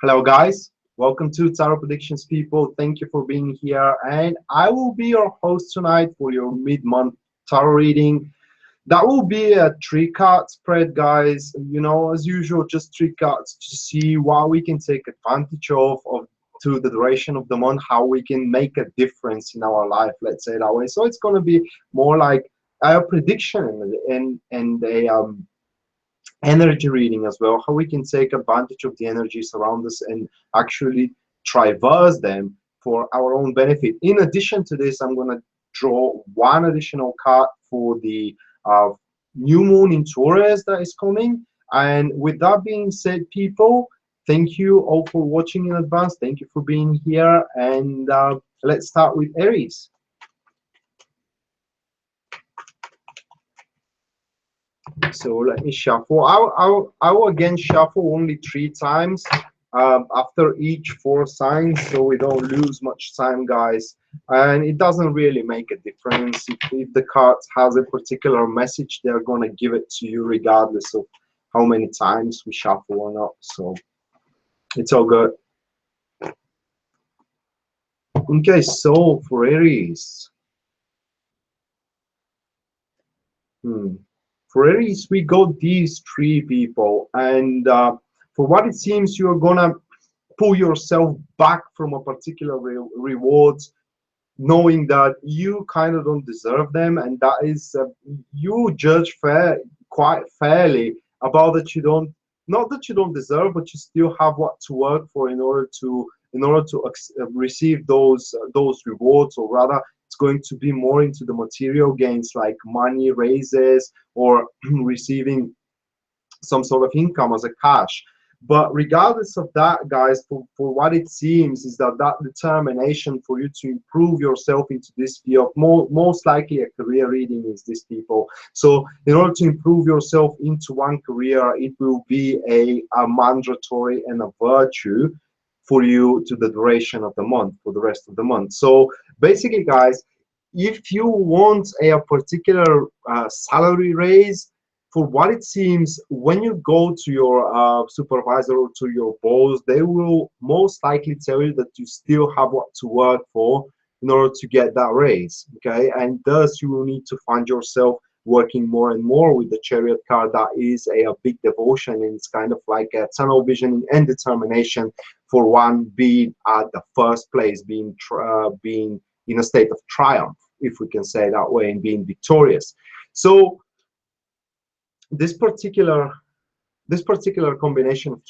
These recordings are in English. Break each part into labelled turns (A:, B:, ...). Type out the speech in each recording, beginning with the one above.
A: Hello guys, welcome to Tarot Predictions people. Thank you for being here, and I will be your host tonight for your mid-month tarot reading. That will be a 3-card spread, guys. You know, as usual, just 3 cards to see what we can take advantage of through the duration of the month, how we can make a difference in our life, let's say that way. So it's going to be more like a prediction and a energy reading as well, how we can take advantage of the energies around us and actually traverse them for our own benefit. In addition to this, I'm going to draw one additional card for the new moon in Taurus that is coming. And with that being said, people, thank you all for watching in advance. Thank you for being here, and let's start with Aries. So let me shuffle. I'll again shuffle only 3 times after each 4 signs, so we don't lose much time, guys. And it doesn't really make a difference if the card has a particular message. They're gonna give it to you regardless of how many times we shuffle or not. So it's all good. Okay, so for Aries. For Aries, we got these 3 people, and for what it seems, you're gonna pull yourself back from a particular reward, knowing that you kind of don't deserve them, and that is you judge quite fairly about that you don't, not that you don't deserve, but you still have what to work for in order to receive those rewards, or rather it's going to be more into the material gains like money, raises, or receiving some sort of income as a cash. But regardless of that, guys, for what it seems is that determination for you to improve yourself into this field, most likely a career reading is this, people. So in order to improve yourself into one career, it will be a mandatory and a virtue for you to the duration of the month, for the rest of the month. So basically, guys, if you want a particular salary raise, for what it seems, when you go to your supervisor or to your boss, they will most likely tell you that you still have what to work for in order to get that raise, okay? And thus you will need to find yourself working more and more with the Chariot card. That is a big devotion, and it's kind of like a tunnel vision and determination for one being at the first place, being in a state of triumph, if we can say that way, and being victorious. So this particular combination of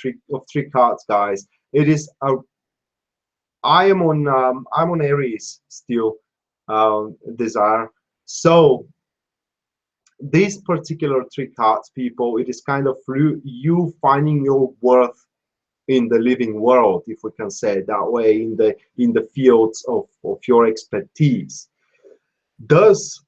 A: three cards, guys, it is I'm on Aries still, desire. So these particular 3 cards, people, it is kind of through you finding your worth in the living world, if we can say it that way, in the fields of your expertise. Thus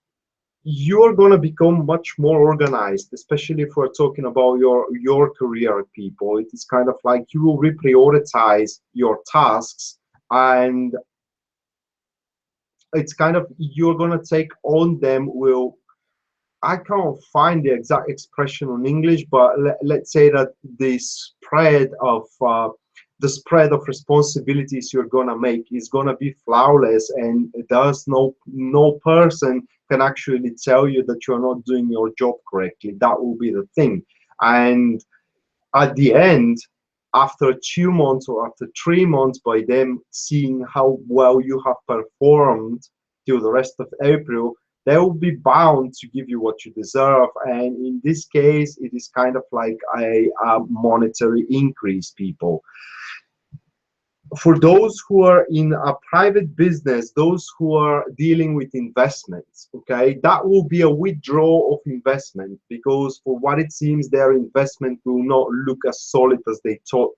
A: you're going to become much more organized, especially if we're talking about your career, people. It is kind of like you will reprioritize your tasks, and it's kind of you're going to take on them. I can't find the exact expression in English, but let's say that the spread of responsibilities you're gonna make is gonna be flawless, and thus no person can actually tell you that you're not doing your job correctly. That will be the thing. And at the end, after 2 months or after 3 months, by them seeing how well you have performed till the rest of April, they will be bound to give you what you deserve. And in this case, it is kind of like a monetary increase, people. For those who are in a private business, those who are dealing with investments, okay, that will be a withdrawal of investment, because for what it seems, their investment will not look as solid as they thought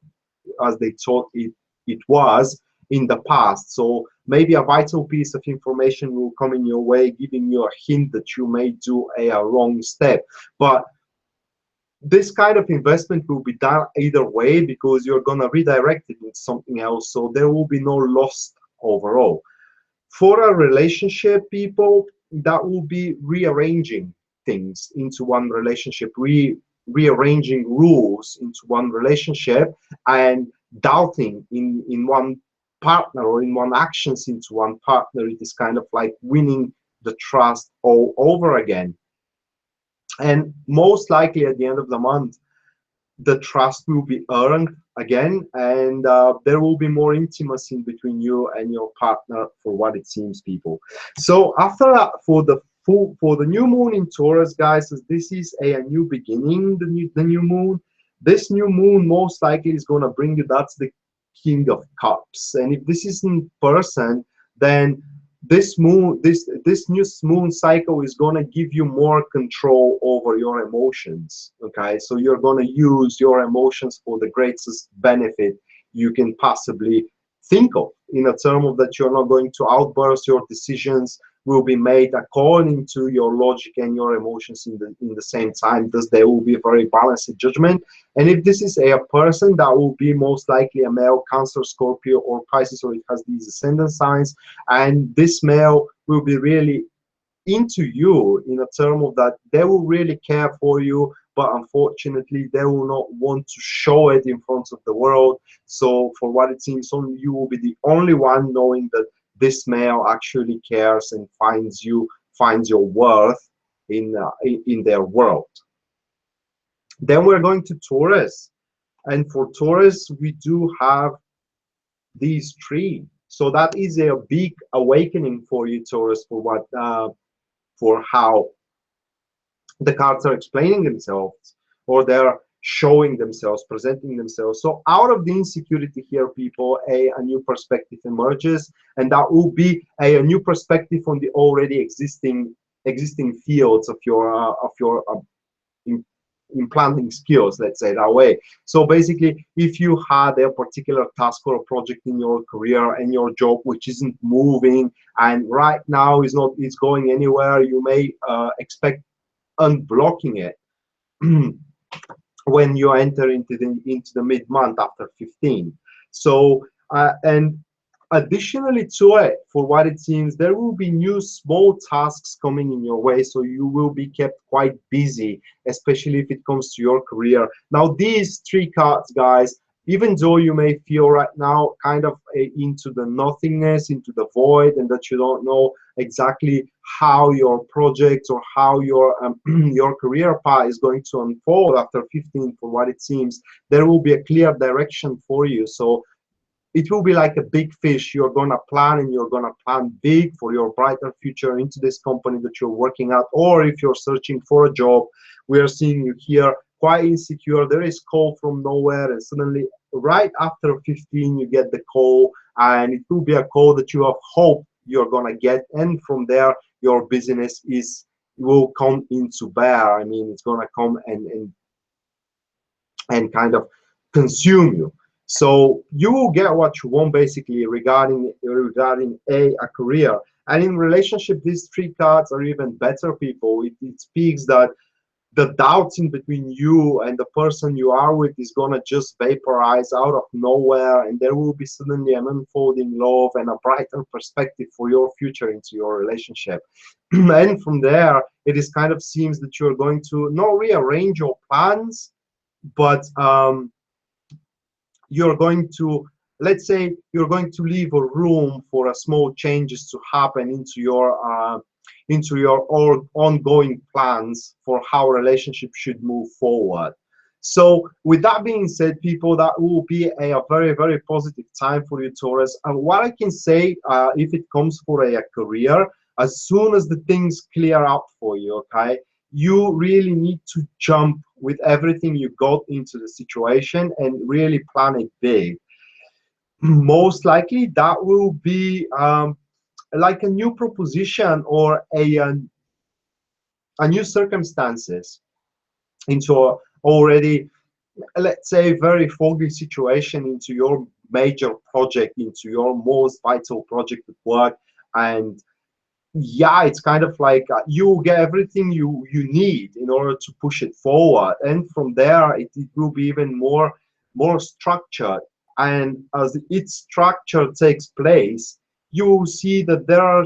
A: it was in the past. So maybe a vital piece of information will come in your way, giving you a hint that you may do a wrong step. But this kind of investment will be done either way, because you're going to redirect it into something else, so there will be no loss overall. For a relationship, people, that will be rearranging things into one relationship, rearranging rules into one relationship, and doubting in one partner or in one actions into one partner. It is kind of like winning the trust all over again. And most likely at the end of the month, the trust will be earned again, and there will be more intimacy between you and your partner, for what it seems, people. So after that, for the new moon in Taurus, guys, as this is a new beginning, the new moon, this new moon most likely is going to bring you, that's the King of Cups. And if this is in person, then this moon, this new moon cycle is going to give you more control over your emotions. Okay, so you're going to use your emotions for the greatest benefit you can possibly think of, in a term of that you're not going to outburst. Your decisions will be made according to your logic and your emotions in the same time, thus there will be a very balanced judgment. And if this is a person, that will be most likely a male, Cancer, Scorpio, or Pisces, or it has these ascendant signs, and this male will be really into you, in a term of that they will really care for you, but unfortunately they will not want to show it in front of the world. So for what it seems, only you will be the only one knowing that this male actually cares and finds your worth in their world. Then we're going to Taurus, and for Taurus we do have these three. So that is a big awakening for you, Taurus, for what for how the cards are explaining themselves, or they're showing themselves, presenting themselves. So out of the insecurity here, people, a new perspective emerges, and that will be a new perspective on the already existing fields of your implanting skills, let's say that way. So basically, if you had a particular task or a project in your career and your job which isn't moving, and right now is going anywhere, you may expect unblocking it when you enter into the mid-month after 15. So and additionally to it, for what it seems, there will be new small tasks coming in your way, so you will be kept quite busy, especially if it comes to your career. Now these three cards, guys, even though you may feel right now kind of into the nothingness, into the void, and that you don't know exactly how your project or how your your career path is going to unfold after 15, for what it seems, there will be a clear direction for you. So it will be like a big fish. You're going to plan, and you're going to plan big for your brighter future into this company that you're working at. Or if you're searching for a job, we are seeing you here quite insecure. There is call from nowhere, and suddenly right after 15 you get the call, and it will be a call that you have hope you're going to get, and from there your business will come into bear. I mean, it's going to come and kind of consume you. So you will get what you want, basically, regarding a career. And in relationship, these three cards are even better, people. It speaks that the doubts in between you and the person you are with is gonna just vaporize out of nowhere, and there will be suddenly an unfolding love and a brighter perspective for your future into your relationship. And from there, it is kind of seems that you're going to not rearrange your plans, but you're going to, let's say, you're going to leave a room for a small changes to happen into your ongoing plans for how a relationship should move forward. So with that being said, people, that will be a very, very positive time for you, Taurus. And what I can say, if it comes for a career, as soon as the things clear out for you, okay, you really need to jump with everything you got into the situation and really plan it big. Most likely that will be like a new proposition or a new circumstances into a already, let's say, very foggy situation into your major project, into your most vital project at work. And yeah, it's kind of like you get everything you need in order to push it forward, and from there it will be even more structured. And as its structure takes place, you will see that there are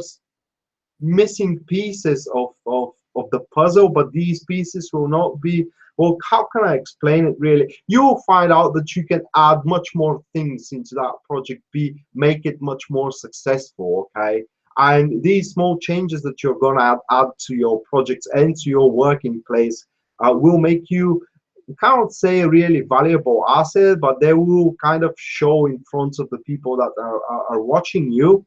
A: missing pieces of the puzzle, but these pieces will not be Well, how can I explain it really? You will find out that you can add much more things into that project, make it much more successful, okay? And these small changes that you're gonna add to your projects and to your working place will make you, can't say really valuable asset, but they will kind of show in front of the people that are watching you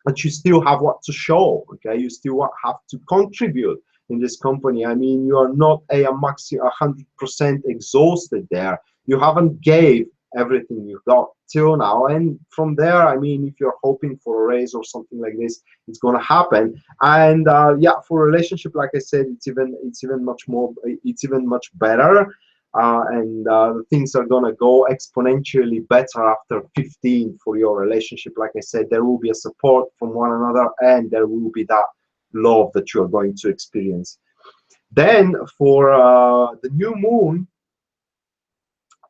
A: that you still have what to show, okay? You still have to contribute in this company. I mean, you are not a maxi 100% exhausted there. You haven't gave everything you got till now, and from there, I mean, if you're hoping for a raise or something like this, it's gonna happen. And yeah, for a relationship, like I said, it's even much better. And things are gonna go exponentially better after 15 for your relationship. Like I said, there will be a support from one another, and there will be that love that you're going to experience. Then for the new moon,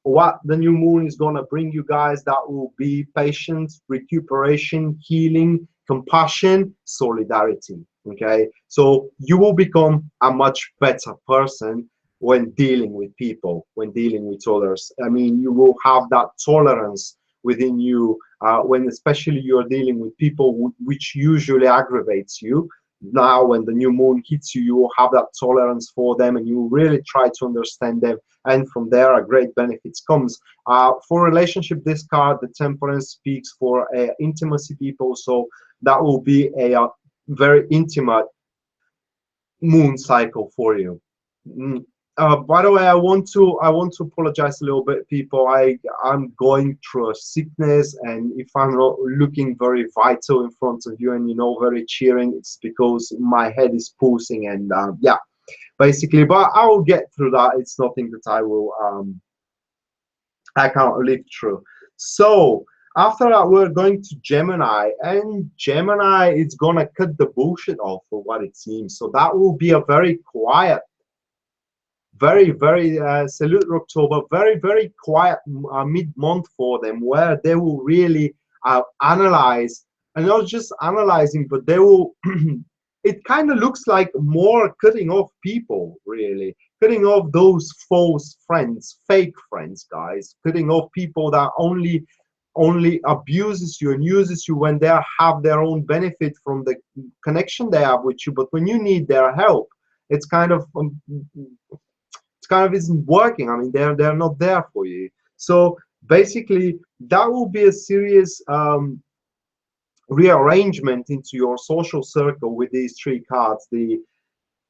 A: what the new moon is going to bring you guys, that will be patience, recuperation, healing, compassion, solidarity. Okay, so you will become a much better person when dealing with people, when dealing with others. I mean, you will have that tolerance within you when especially you're dealing with people which usually aggravates you. Now when the new moon hits you, you will have that tolerance for them, and you will really try to understand them, and from there a great benefits comes. For relationship, this card, the Temperance, speaks for intimacy people, so that will be a very intimate moon cycle for you. By the way, I want to apologize a little bit, people. I'm going through a sickness, and if I'm not looking very vital in front of you and very cheering, it's because my head is pulsing, and yeah, basically. But I will get through that. It's nothing that I can't live through. So after that, we're going to Gemini, and Gemini is gonna cut the bullshit off for what it seems. So that will be a very quiet, very salute October, very quiet mid-month for them, where they will really analyze, and not just analyzing, but they will it kind of looks like more cutting off people, really cutting off those false friends, fake friends, guys, cutting off people that only abuses you and uses you when they have their own benefit from the connection they have with you, but when you need their help, it's kind of isn't working. I mean, they're not there for you. So basically, that will be a serious rearrangement into your social circle with these three cards: the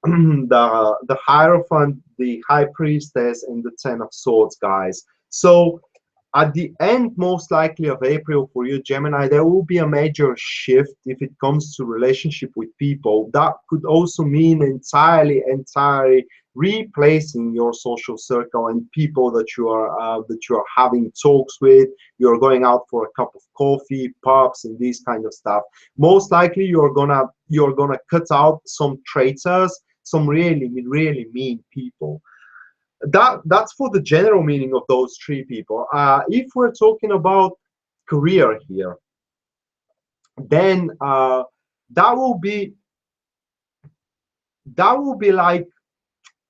A: the Hierophant, the High Priestess, and the Ten of Swords, guys. So at the end, most likely, of April for you, Gemini, there will be a major shift if it comes to relationship with people. That could also mean entirely replacing your social circle and people that you are having talks with. You're going out for a cup of coffee, pubs, and these kind of stuff. Most likely, you're gonna cut out some traitors, some really mean people. That's for the general meaning of those three people. If we're talking about career here, then that will be like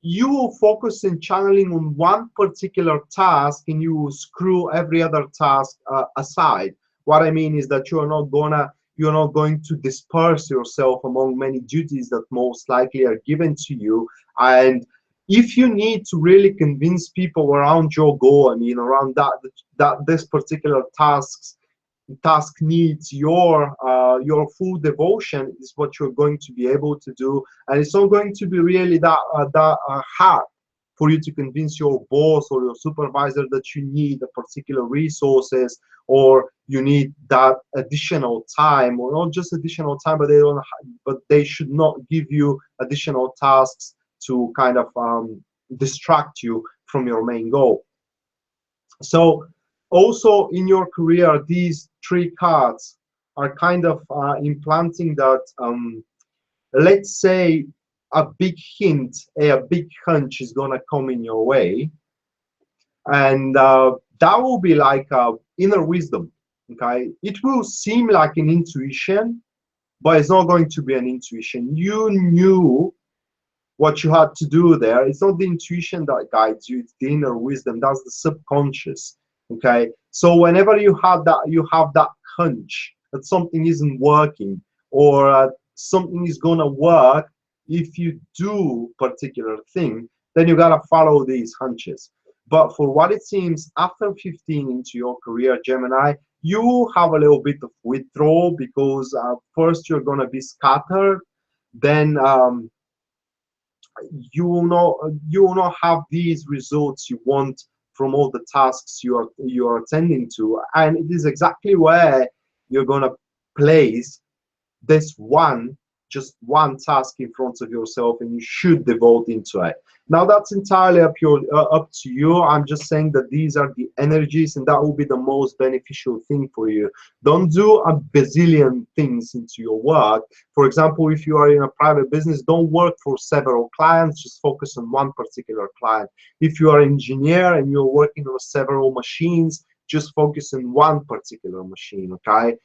A: you will focus in channeling on one particular task, and you will screw every other task aside. What I mean is that you're not going to disperse yourself among many duties that most likely are given to you. And if you need to really convince people around your goal, I mean, around that this particular task needs your full devotion, is what you're going to be able to do, and it's not going to be really that hard for you to convince your boss or your supervisor that you need a particular resources, or you need that additional time, or not just additional time, but they should not give you additional tasks to kind of distract you from your main goal. So also in your career, these three cards are kind of implanting that, let's say, a big hint, a big hunch is gonna come in your way, and that will be like inner wisdom. Okay, it will seem like an intuition, but it's not going to be an intuition. You knew what you had to do there. It's not the intuition that guides you, it's the inner wisdom. That's the subconscious. Okay, so whenever you have that hunch that something isn't working, or something is gonna work if you do particular thing, then you gotta follow these hunches. But for what it seems, after 15 into your career, Gemini, you have a little bit of withdrawal, because first you're gonna be scattered, then you will not have these results you want from all the tasks you are attending to. And it is exactly where you're gonna place this just one task in front of yourself, and you should devote into it. Now that's entirely up to you. I'm just saying that these are the energies, and that will be the most beneficial thing for you. Don't do a bazillion things into your work. For example, if you are in a private business, don't work for several clients, just focus on one particular client. If you are an engineer and you're working on several machines, just focus on one particular machine. Okay,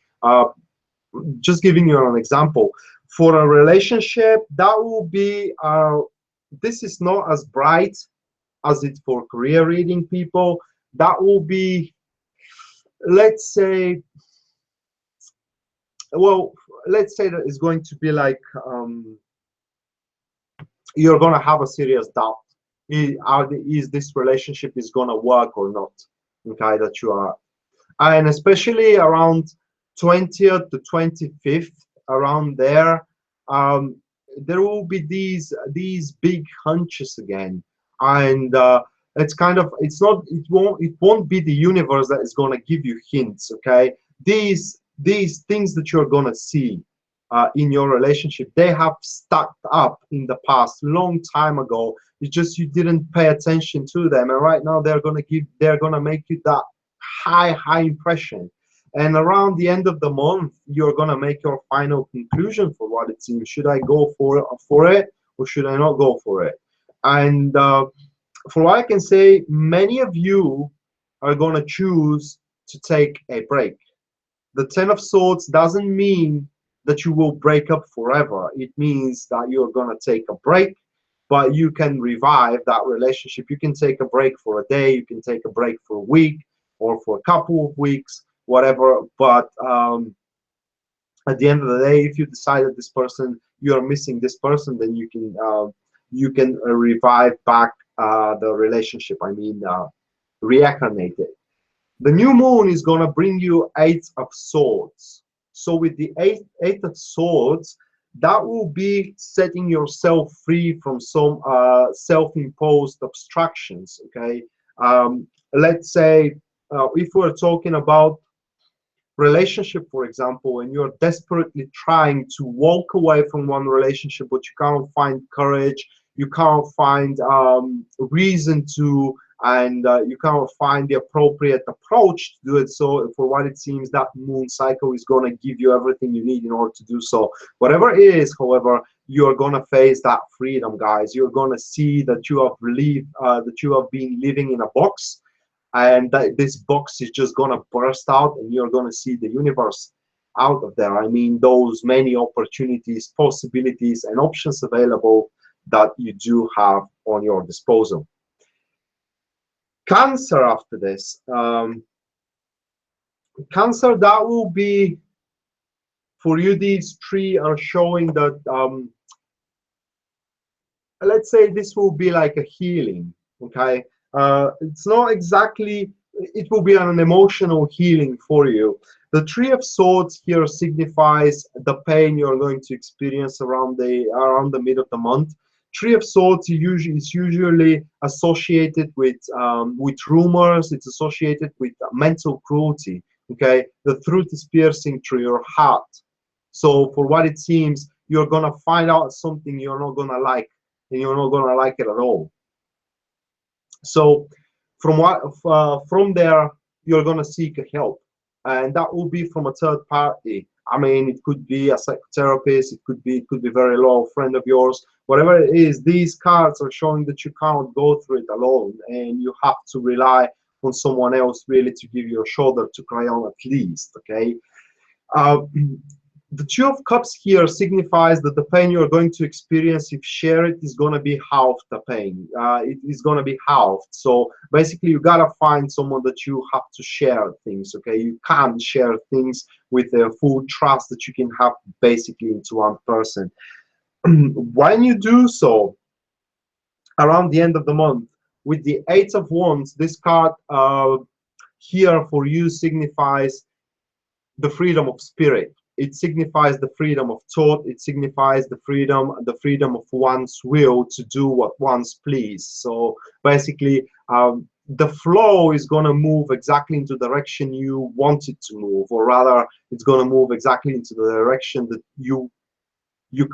A: just giving you an example. For a relationship, that will be this is not as bright as it for career reading people. That will be, let's say, well, let's say that it's going to be like you're gonna have a serious doubt. Is this relationship is gonna work or not? Okay, that you are, and especially around 20th to 25th, around there, there will be these big hunches again, and it's kind of, it won't be the universe that is going to give you hints. Okay, these things that you're going to see in your relationship, they have stacked up in the past, long time ago. It's just you didn't pay attention to them, and right now they're going to make you that high impression. And around the end of the month, you're gonna make your final conclusion for what it seems. Should I go for it, or should I not go for it? And for what I can say, many of you are gonna choose to take a break. The Ten of Swords doesn't mean that you will break up forever. It means that you're gonna take a break, but you can revive that relationship. You can take a break for a day, you can take a break for a week, or for a couple of weeks, whatever. But at the end of the day, if you decide that this person, you are missing this person, then you can revive back the relationship. I mean, reincarnate it. The new moon is gonna bring you Eight of Swords. So with the eight of Swords, that will be setting yourself free from some self-imposed obstructions. Okay, let's say if we're talking about relationship, for example, and you're desperately trying to walk away from one relationship, but you can't find courage, you can't find reason to, and you can't find the appropriate approach to do it. So for what it seems, that moon cycle is going to give you everything you need in order to do so. Whatever it is, however, you're going to face that freedom, guys. You're going to see that you have been living in a box, and that this box is just gonna burst out, and you're gonna see the universe out of there. I mean, those many opportunities, possibilities, and options available that you do have on your disposal. Cancer, after this, Cancer, that will be for you. These three are showing that let's say this will be like a healing. Okay, it's not exactly, it will be an emotional healing for you. The Three of Swords here signifies the pain you're going to experience around the mid of the month. Three of Swords is usually associated with rumors. It's associated with mental cruelty. Okay, the truth is piercing through your heart. So for what it seems, you're gonna find out something you're not gonna like, and you're not gonna like it at all. So from there, you're gonna seek help, and that will be from a third party. I mean, it could be a psychotherapist, it could be very low friend of yours, whatever it is. These cards are showing that you can't go through it alone, and you have to rely on someone else really to give you a shoulder to cry on, at least. Okay, The Two of Cups here signifies that the pain you're going to experience, if share it, is going to be half the pain. It is going to be halved. So basically, you got to find someone that you have to share things, okay? You can't share things with a full trust that you can have basically into one person. When you do so, around the end of the month, with the Eight of Wands, this card here for you signifies the freedom of spirit. It signifies the freedom of thought. It signifies the freedom of one's will to do what one's please. So basically, the flow is going to move exactly into the direction you want it to move, or rather, it's going to move exactly into the direction that you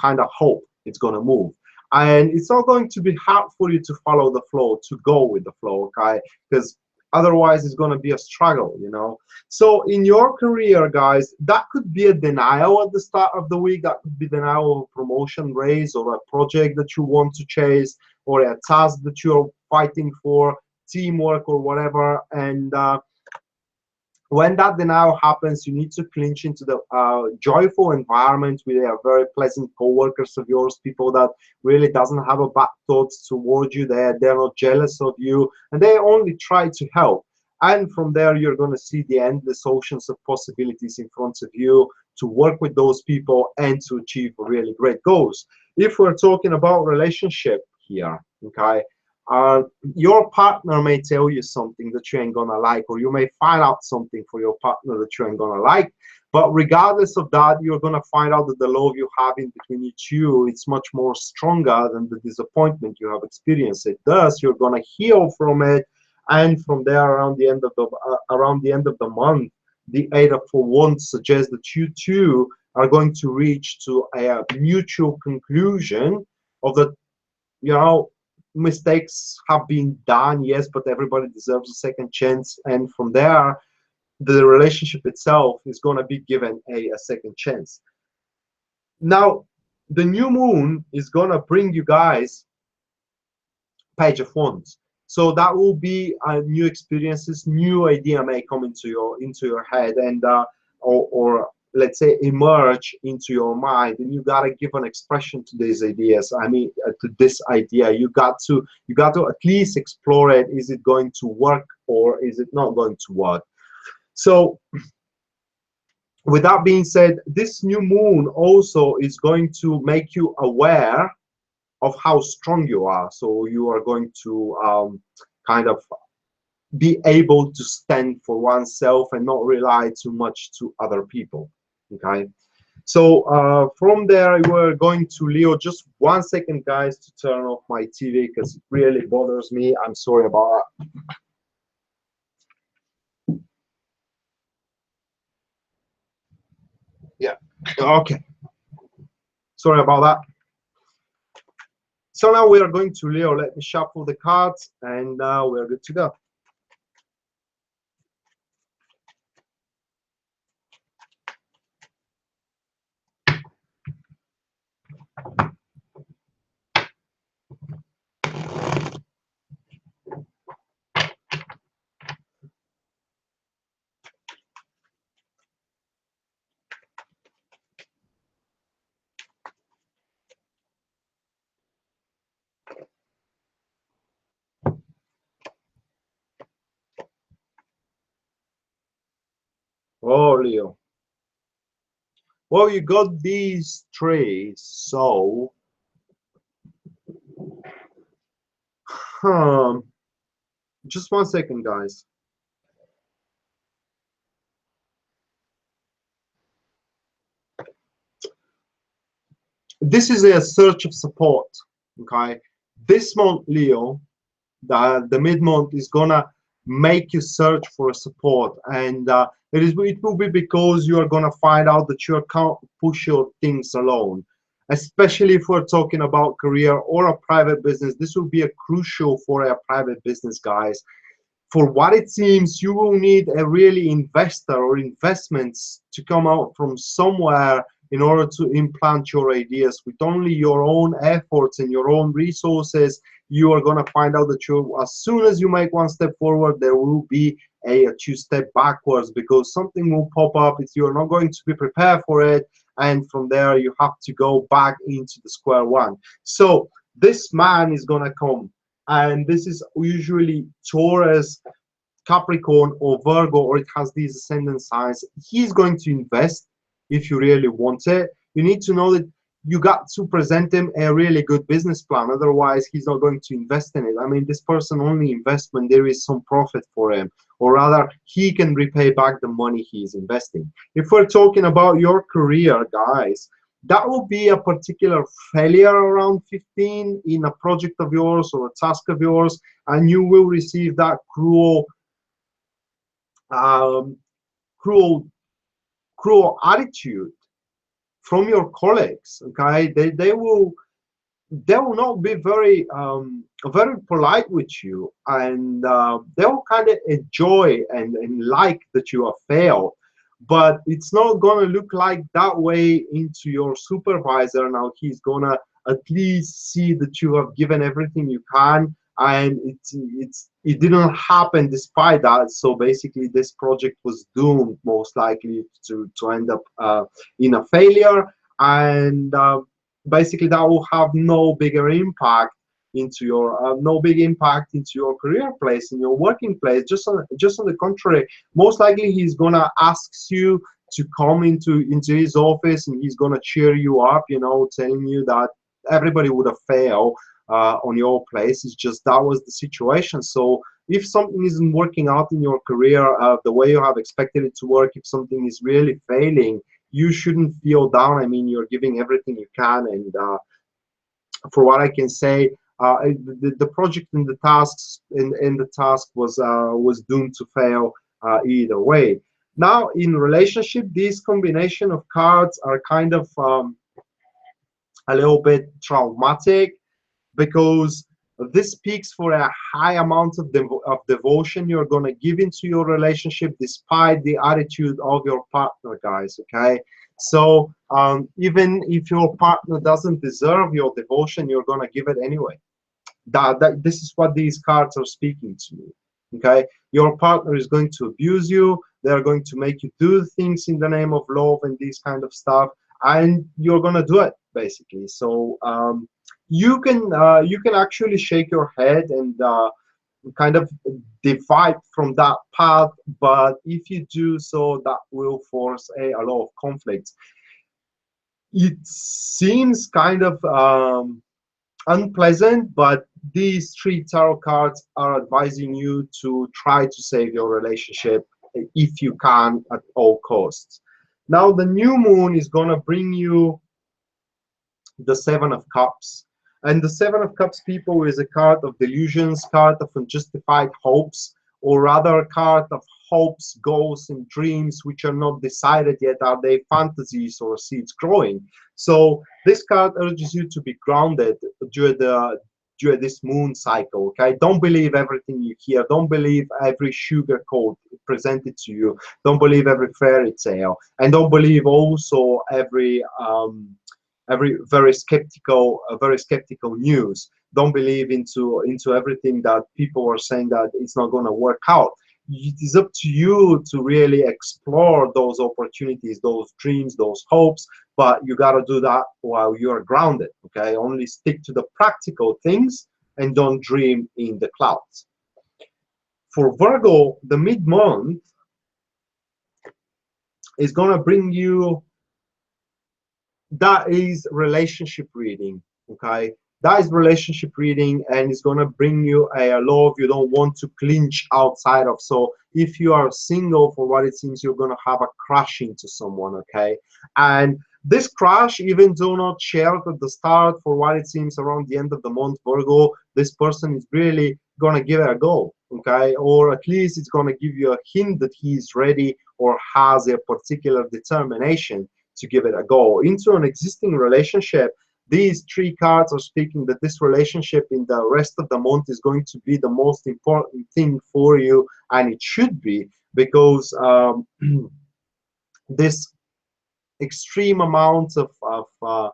A: kind of hope it's going to move. And it's not going to be hard for you to follow the flow, to go with the flow, okay? Because otherwise it's going to be a struggle, you know. So in your career, guys, that could be a denial at the start of the week. That could be denial of a promotion, raise, or a project that you want to chase, or a task that you're fighting for, teamwork or whatever. And when that denial happens, you need to clinch into the joyful environment with a very pleasant co-workers of yours, people that really doesn't have a bad thoughts towards you. They're not jealous of you, and they only try to help. And from there, you're going to see the endless oceans of possibilities in front of you to work with those people and to achieve really great goals. If we're talking about relationship here, okay, your partner may tell you something that you ain't gonna like, or you may find out something for your partner that you ain't gonna like. But regardless of that, you're gonna find out that the love you have in between each you, it's much more stronger than the disappointment you have experienced. It does. You're gonna heal from it, and from there, around the end of the month, the Eight of Wands suggests that you two are going to reach to a mutual conclusion of the, you know, mistakes have been done, yes, but everybody deserves a second chance. And from there, the relationship itself is going to be given a second chance. Now, the new moon is going to bring you guys Page of Wands. So that will be new experiences, new idea may come into your head, and or let's say emerge into your mind, and you got to give an expression to these ideas. I mean, to this idea, you got to at least explore it. Is it going to work, or is it not going to work? So with that being said, this new moon also is going to make you aware of how strong you are. So you are going to kind of be able to stand for oneself and not rely too much to other people. Okay, so from there we're going to Leo. Just 1 second, guys, to turn off my TV because it really bothers me. I'm sorry about that. Yeah, okay, sorry about that. So now we are going to Leo. Let me shuffle the cards, and we're good to go. Oh, Leo. Well, you got these three, so just 1 second, guys. This is a search of support. Okay, this month, Leo, the mid-month is gonna make you search for support, and it will be because you are gonna find out that you can't push your things alone, especially if we're talking about career or a private business. This will be a crucial for a private business, guys. For what it seems, you will need a really investor or investments to come out from somewhere in order to implant your ideas. With only your own efforts and your own resources, you are going to find out that as soon as you make 1 step forward, there will be a 2 step backwards, because something will pop up if you're not going to be prepared for it, and from there you have to go back into the square one. So this man is gonna come, and this is usually Taurus, Capricorn, or Virgo, or it has these ascendant signs. He's going to invest if you really want it. You need to know that you got to present him a really good business plan, otherwise he's not going to invest in it. I mean, this person only invests when there is some profit for him, or rather he can repay back the money he's investing. If we're talking about your career, guys, that will be a particular failure around 15 in a project of yours or a task of yours, and you will receive that cruel um, cruel attitude from your colleagues. Okay, they will not be very very polite with you, and they will kind of enjoy and like that you have failed, but it's not gonna look like that way into your supervisor. Now he's gonna at least see that you have given everything you can, and it didn't happen despite that. So basically this project was doomed most likely to end up in a failure, and basically that will have no bigger impact into your no big impact into your career place, in your working place. Just on the contrary, most likely he's gonna ask you to come into his office, and he's gonna cheer you up, you know, telling you that everybody would have failed on your place. It's just that was the situation. So if something isn't working out in your career the way you have expected it to work, if something is really failing, you shouldn't feel down. I mean, you're giving everything you can, and for what I can say, the project and the tasks in the task was doomed to fail either way. Now, in relationship, this combination of cards are kind of a little bit traumatic, because this speaks for a high amount of devotion you're going to give into your relationship, despite the attitude of your partner, guys. Okay, so even if your partner doesn't deserve your devotion, you're going to give it anyway. This is what these cards are speaking to me. Okay, your partner is going to abuse you, they're going to make you do things in the name of love and this kind of stuff, and you're going to do it basically. So you can actually shake your head and kind of divide from that path, but if you do so, that will force a lot of conflicts. It seems kind of unpleasant, but these three tarot cards are advising you to try to save your relationship if you can at all costs. Now the new moon is going to bring you the Seven of Cups, and the Seven of Cups, people, is a card of delusions, card of unjustified hopes, or rather a card of hopes, goals, and dreams which are not decided yet. Are they fantasies or seeds growing? So this card urges you to be grounded during this moon cycle. Okay, don't believe everything you hear, don't believe every sugar coat presented to you, don't believe every fairy tale, and don't believe also every very skeptical news. Don't believe into everything that people are saying that it's not going to work out. It is up to you to really explore those opportunities, those dreams, those hopes, but you got to do that while you're grounded. Okay, only stick to the practical things and don't dream in the clouds. For Virgo, the mid-month is going to bring you, that is relationship reading. Okay, that is relationship reading, and it's going to bring you a love you don't want to clinch outside of. So if you are single, for what it seems, you're going to have a crush into someone. Okay, and this crush, even though not shared at the start, for what it seems around the end of the month, Virgo, this person is really going to give it a go. Okay, or at least it's going to give you a hint that he's ready or has a particular determination to give it a go into an existing relationship. These three cards are speaking that this relationship in the rest of the month is going to be the most important thing for you, and it should be, because this extreme amount of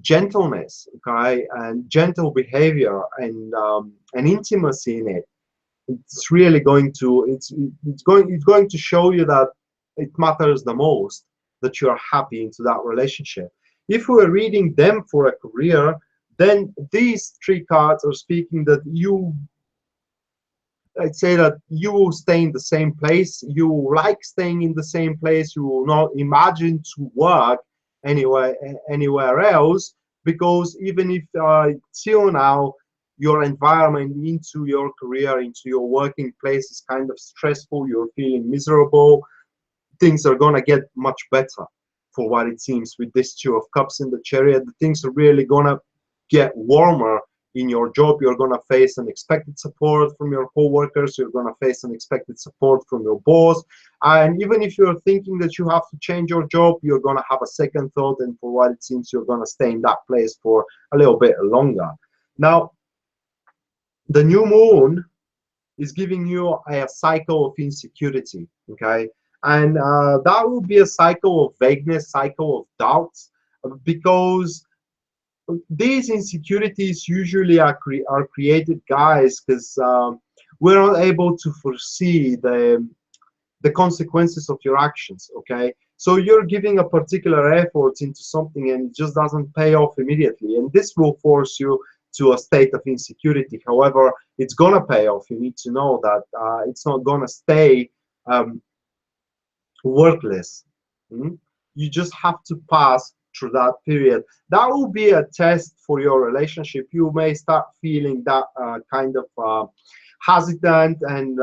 A: gentleness, okay, and gentle behavior and intimacy in it, it's really going to it's going to show you that it matters the most, that you are happy into that relationship. If we're reading them for a career, then these three cards are speaking that I'd say that you will stay in the same place. You like staying in the same place. You will not imagine to work anywhere else, because even if till now your environment into your career, into your working place is kind of stressful, you're feeling miserable, things are gonna get much better for what it seems with this Two of Cups in the Chariot. The things are really gonna get warmer in your job. You're gonna face unexpected support from your co-workers. You're gonna face unexpected support from your boss. And even if you're thinking that you have to change your job, you're gonna have a second thought, and for what it seems, you're gonna stay in that place for a little bit longer. Now, the new moon is giving you a cycle of insecurity, okay? And that will be a cycle of vagueness, cycle of doubts, because these insecurities usually are created, guys, because we're not able to foresee the consequences of your actions, okay? So you're giving a particular effort into something and it just doesn't pay off immediately, and this will force you to a state of insecurity. However, it's gonna pay off. You need to know that it's not gonna stay worthless. You just have to pass through that period. That will be a test for your relationship. You may start feeling that kind of hesitant and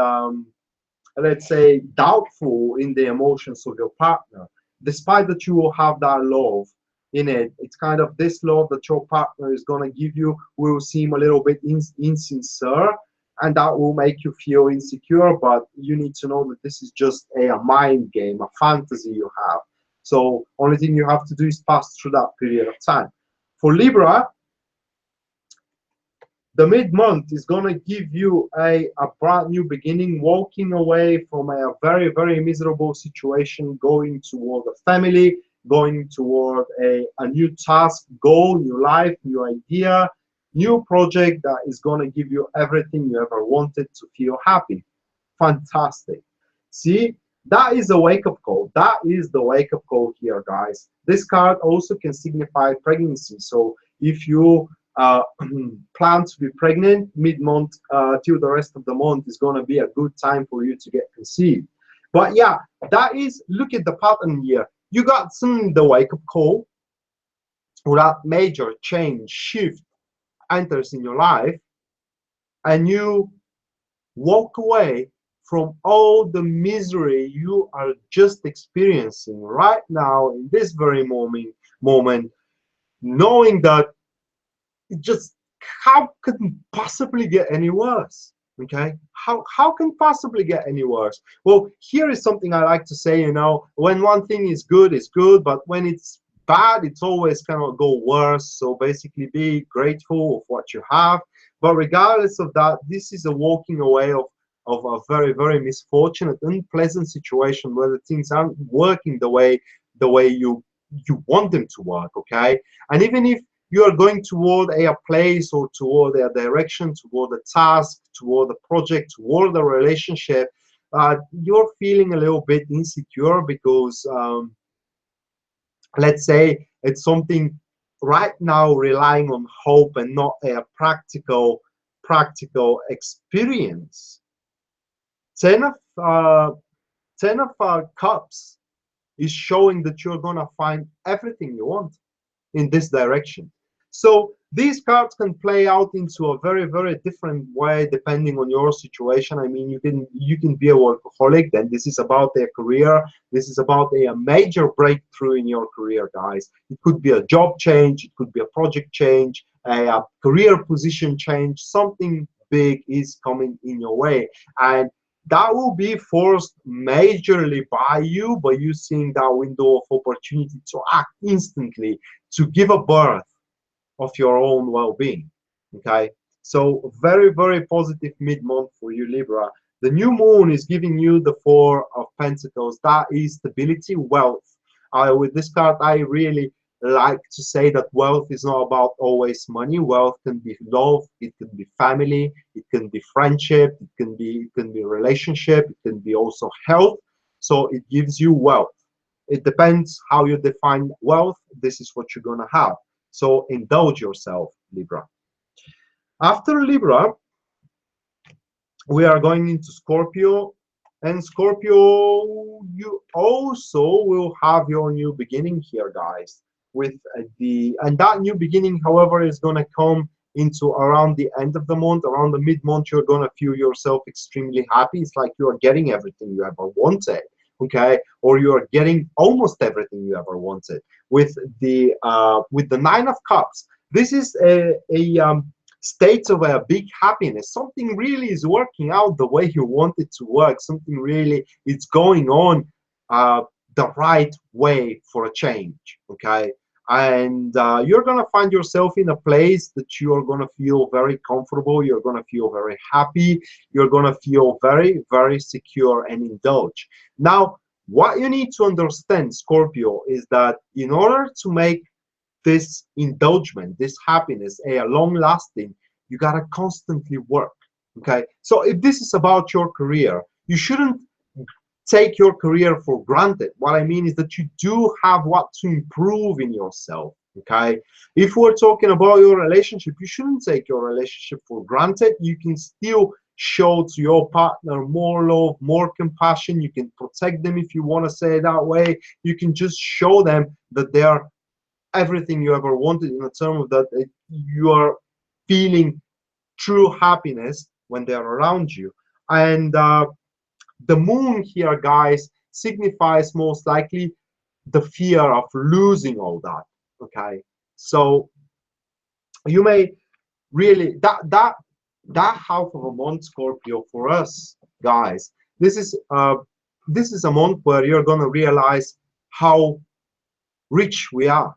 A: let's say doubtful in the emotions of your partner, despite that you will have that love in it. It's kind of this love that your partner is going to give you will seem a little bit insincere, and that will make you feel insecure. But you need to know that this is just a mind game, a fantasy you have. So only thing you have to do is pass through that period of time. For Libra, the mid-month is going to give you a brand new beginning, walking away from a very, very miserable situation, going toward a family, going toward a new task, goal, new life, new idea, new project that is going to give you everything you ever wanted to feel happy. Fantastic. See, that is a wake-up call. That is the wake-up call here, guys. This card also can signify pregnancy. So if you plan to be pregnant, mid-month till the rest of the month is going to be a good time for you to get conceived. But yeah, that is, look at the pattern here. You got the wake-up call, or that major change, shift enters in your life, and you walk away from all the misery you are just experiencing right now in this very moment, knowing that it just, how could it possibly get any worse? Okay, how can possibly get any worse? Well, here is something I like to say, you know, when one thing is good, it's good, but when it's bad, it's always kind of go worse. So basically be grateful of what you have, but regardless of that, this is a walking away of a very, very misfortunate, unpleasant situation where the things aren't working the way you want them to work. Okay, and even if you are going toward a place or toward a direction, toward a task, toward a project, toward a relationship, you're feeling a little bit insecure because let's say it's something right now relying on hope and not a practical experience. 10 of Cups is showing that you're gonna find everything you want in this direction. So these cards can play out into a very, very different way depending on your situation. I mean, you can be a workaholic, then this is about their career. This is about a major breakthrough in your career, guys. It could be a job change, it could be a project change, a career position change. Something big is coming in your way, and that will be forced majorly by you seeing that window of opportunity to act instantly, to give a birth of your own well-being. Okay, so very, very positive mid-month for you, Libra. The new moon is giving you the Four of Pentacles. That is stability, wealth. With this card, I really like to say that wealth is not about always money. Wealth can be love, it can be family, it can be friendship, it can be relationship, it can be also health. So it gives you wealth. It depends how you define wealth. This is what you're gonna have. So indulge yourself, Libra. After Libra, we are going into Scorpio, and Scorpio, you also will have your new beginning here, guys. With and that new beginning, however, is going to come into around the end of the month, around the mid-month. You're going to feel yourself extremely happy. It's like you are getting everything you ever wanted, okay, or you are getting almost everything you ever wanted. With the Nine of Cups, this is a states of a big happiness. Something really is working out the way you want it to work. Something really is going on the right way for a change, okay? And you're gonna find yourself in a place that you're gonna feel very comfortable, you're gonna feel very happy, you're gonna feel very, very secure and indulged. Now, what you need to understand, Scorpio, is that in order to make this indulgence, this happiness, a long lasting, you gotta constantly work, okay? So if this is about your career, you shouldn't take your career for granted. What I mean is that you do have what to improve in yourself, okay? If we're talking about your relationship, you shouldn't take your relationship for granted. You can still show to your partner more love, more compassion. You can protect them, if you want to say it that way. You can just show them that they are everything you ever wanted, in the term of that you are feeling true happiness when they're around you. And the moon here, guys, signifies most likely the fear of losing all that, okay? So you may really, that half of a month, Scorpio, for us guys, this is a month where you're gonna realize how rich we are.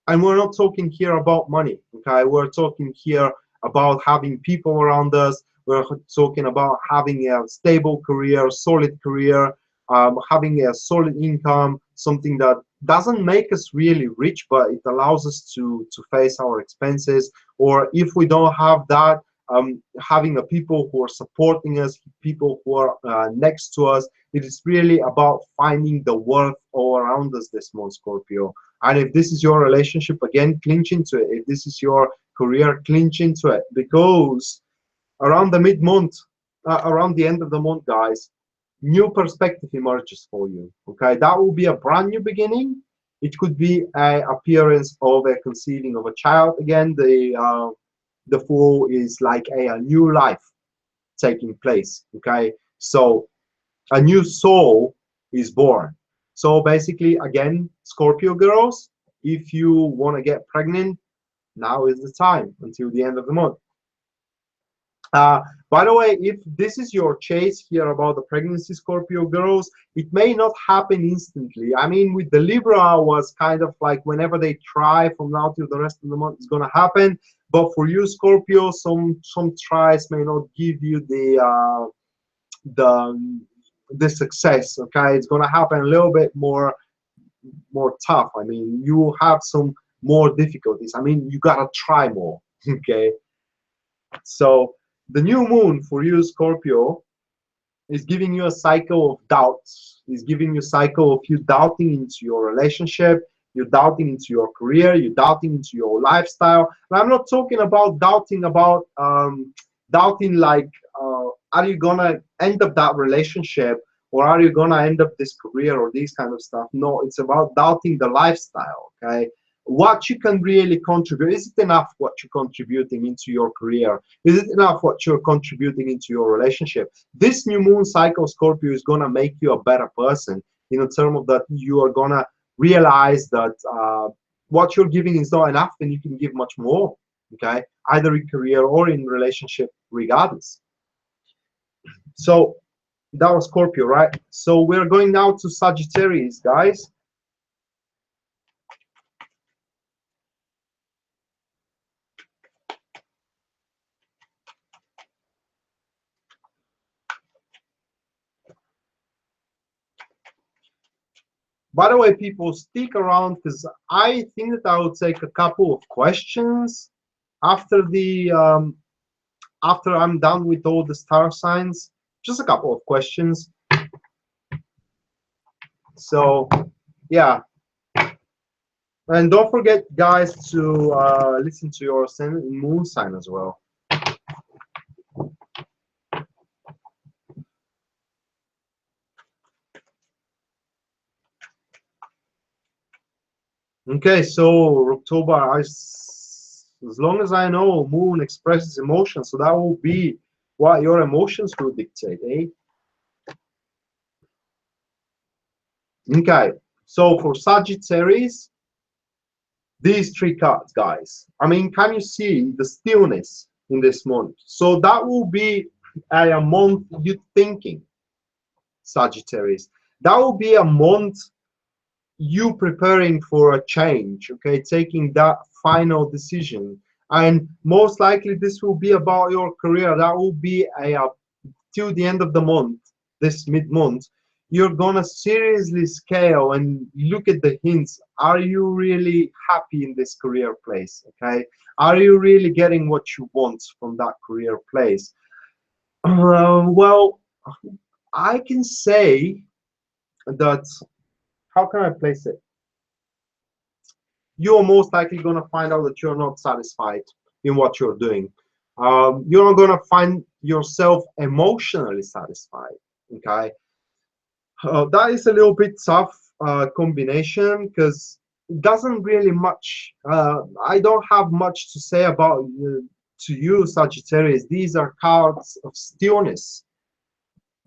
A: And we're not talking here about money, okay? We're talking here about having people around us. We're talking about having a stable career, solid career, having a solid income, something that doesn't make us really rich, but it allows us to face our expenses. Or if we don't have that, having a people who are supporting us, people who are next to us. It is really about finding the worth all around us this month, Scorpio. And if this is your relationship, again, clinch into it. If this is your career, clinch into it. Because around the mid-month, around the end of the month, guys, new perspective emerges for you, okay? That will be a brand new beginning. It could be an appearance of a conceiving of a child. Again, the Fool is like a new life taking place, okay? So a new soul is born. So basically, again, Scorpio girls, if you want to get pregnant, now is the time until the end of the month. By the way, if this is your chase here about the pregnancy, Scorpio girls, it may not happen instantly. I mean, with the Libra was kind of like whenever they try, from now till the rest of the month, it's going to happen. But for you, Scorpio, some tries may not give you the success, okay? It's going to happen a little bit more tough. I mean, you have some more difficulties. I mean, you got to try more, okay? So the new moon for you, Scorpio, is giving you a cycle of doubts. Is giving you a cycle of you doubting into your relationship, you're doubting into your career, you're doubting into your lifestyle. And I'm not talking about doubting about doubting like are you gonna end up that relationship, or are you gonna end up this career, or these kind of stuff. No, it's about doubting the lifestyle, okay? What you can really contribute. Is it enough what you're contributing into your career? Is it enough what you're contributing into your relationship? This new moon cycle, Scorpio, is gonna make you a better person, in a term of that you are gonna realize that what you're giving is not enough, and you can give much more, okay? Either in career or in relationship, regardless. So that was Scorpio, right? So we're going now to Sagittarius, guys. By the way, people, stick around, because I think that I will take a couple of questions after the after I'm done with all the star signs. Just a couple of questions. So yeah. And don't forget, guys, to listen to your moon sign as well. Okay, so October, as long as I know, moon expresses emotion, so that will be what your emotions will dictate, eh? Okay, so for Sagittarius, these three cards, guys. I mean, can you see the stillness in this month? So that will be a month you thinking, Sagittarius. That will be a month you preparing for a change, okay, taking that final decision. And most likely this will be about your career. That will be till the end of the month, this mid-month, you're gonna seriously scale and look at the hints. Are you really happy in this career place? Okay, are you really getting what you want from that career place? Well, I can say that, how can I place it? You're most likely going to find out that you're not satisfied in what you're doing. You're not going to find yourself emotionally satisfied. Okay, that is a little bit tough combination, because it doesn't really much. I don't have much to say about to you, Sagittarius. These are cards of stillness.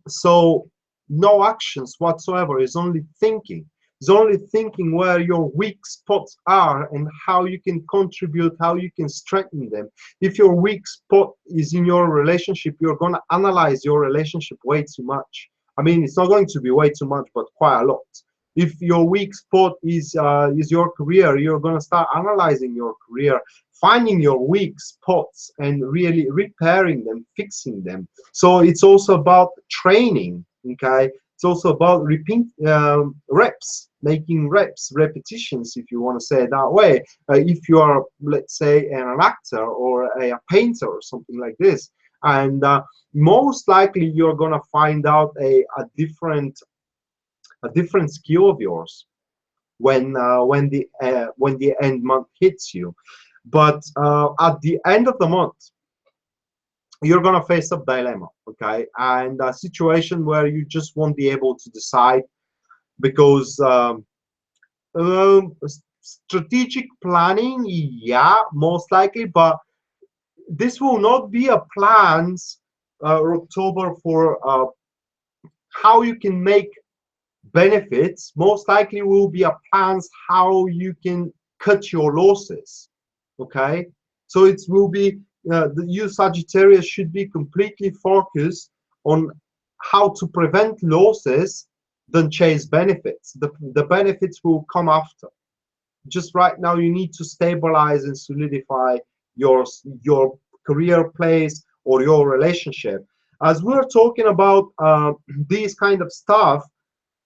A: So no actions whatsoever, is only thinking. It's only thinking where your weak spots are and how you can contribute, how you can strengthen them. If your weak spot is in your relationship, you're going to analyze your relationship way too much. I mean, it's not going to be way too much, but quite a lot. If your weak spot is your career, you're going to start analyzing your career, finding your weak spots and really repairing them, fixing them. So it's also about training, okay? It's also about reps, making reps, repetitions, if you want to say it that way. If you are, let's say, an actor or a painter or something like this, and most likely you're going to find out a different skill of yours when the end month hits you. But at the end of the month, you're going to face a dilemma, okay, and a situation where you just won't be able to decide, because strategic planning, yeah, most likely, but this will not be a plans, October, for how you can make benefits. Most likely will be a plans how you can cut your losses, okay? So it will be you Sagittarius should be completely focused on how to prevent losses than chase benefits. The benefits will come after. Just right now you need to stabilize and solidify your career place or your relationship. As we're talking about these kind of stuff,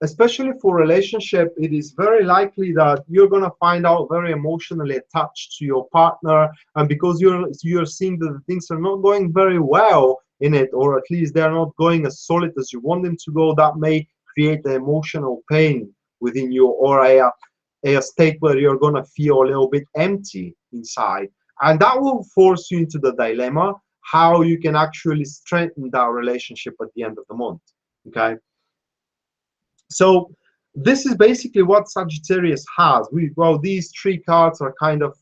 A: especially for relationship, it is very likely that you're going to find out very emotionally attached to your partner, and because you're seeing that things are not going very well in it, or at least they're not going as solid as you want them to go, that may create an emotional pain within you, or a state where you're going to feel a little bit empty inside, and that will force you into the dilemma how you can actually strengthen that relationship at the end of the month. Okay, so this is basically what Sagittarius has. Well, these three cards are kind of,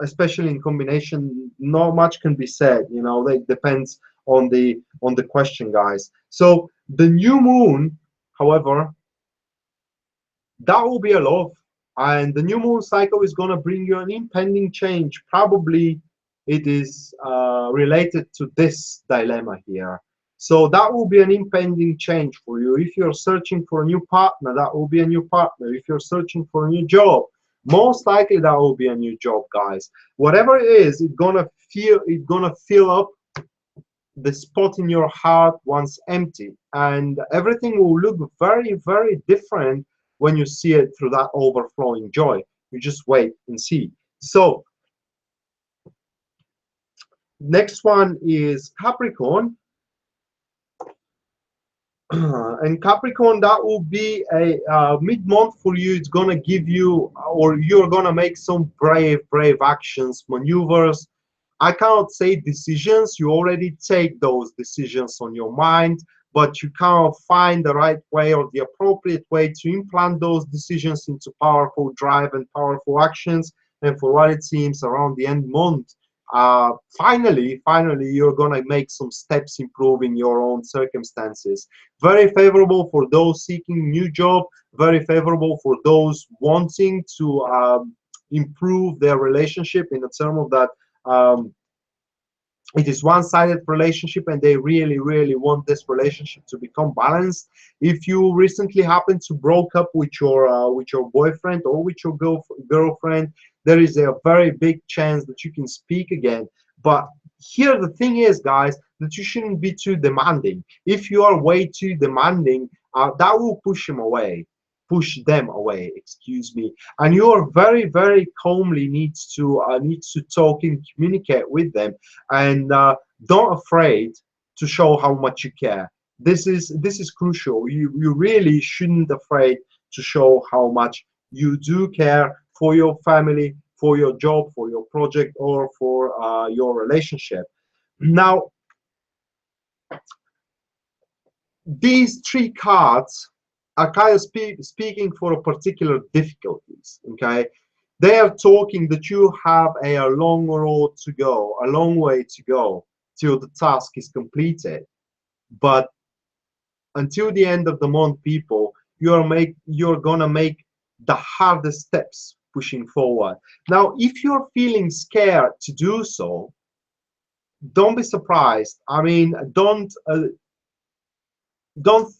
A: especially in combination, not much can be said. You know, it depends on the question, guys. So the new moon, however, that will be a love, and the new moon cycle is going to bring you an impending change. Probably it is related to this dilemma here. So that will be an impending change for you. If you're searching for a new partner, that will be a new partner. If you're searching for a new job, most likely that will be a new job, guys. Whatever it is, it's gonna fill up the spot in your heart once empty, and everything will look very, very different when you see it through that overflowing joy. You just wait and see. So next one is Capricorn. And Capricorn, that will be a mid-month for you. It's gonna give you, or you're gonna make some brave actions, maneuvers. I cannot say decisions. You already take those decisions on your mind, but you cannot find the right way or the appropriate way to implant those decisions into powerful drive and powerful actions. And for what it seems, around the end month, finally, you're gonna make some steps improving your own circumstances. Very favorable for those seeking new job. Very favorable for those wanting to improve their relationship, in the term of that it is one-sided relationship and they really want this relationship to become balanced. If you recently happen to broke up with your boyfriend or with your girlfriend, there is a very big chance that you can speak again. But here the thing is, guys, that you shouldn't be too demanding. If you are way too demanding, that will push them away, excuse me. And you are very calmly needs to talk and communicate with them, and don't afraid to show how much you care. This is crucial. You really shouldn't afraid to show how much you do care for your family, for your job, for your project, or for your relationship. Now, these three cards are kind of speaking for a particular difficulties. Okay, they are talking that you have a long road to go, a long way to go till the task is completed. But until the end of the month, people, you're gonna make the hardest steps pushing forward. Now, if you're feeling scared to do so, don't be surprised. I mean, don't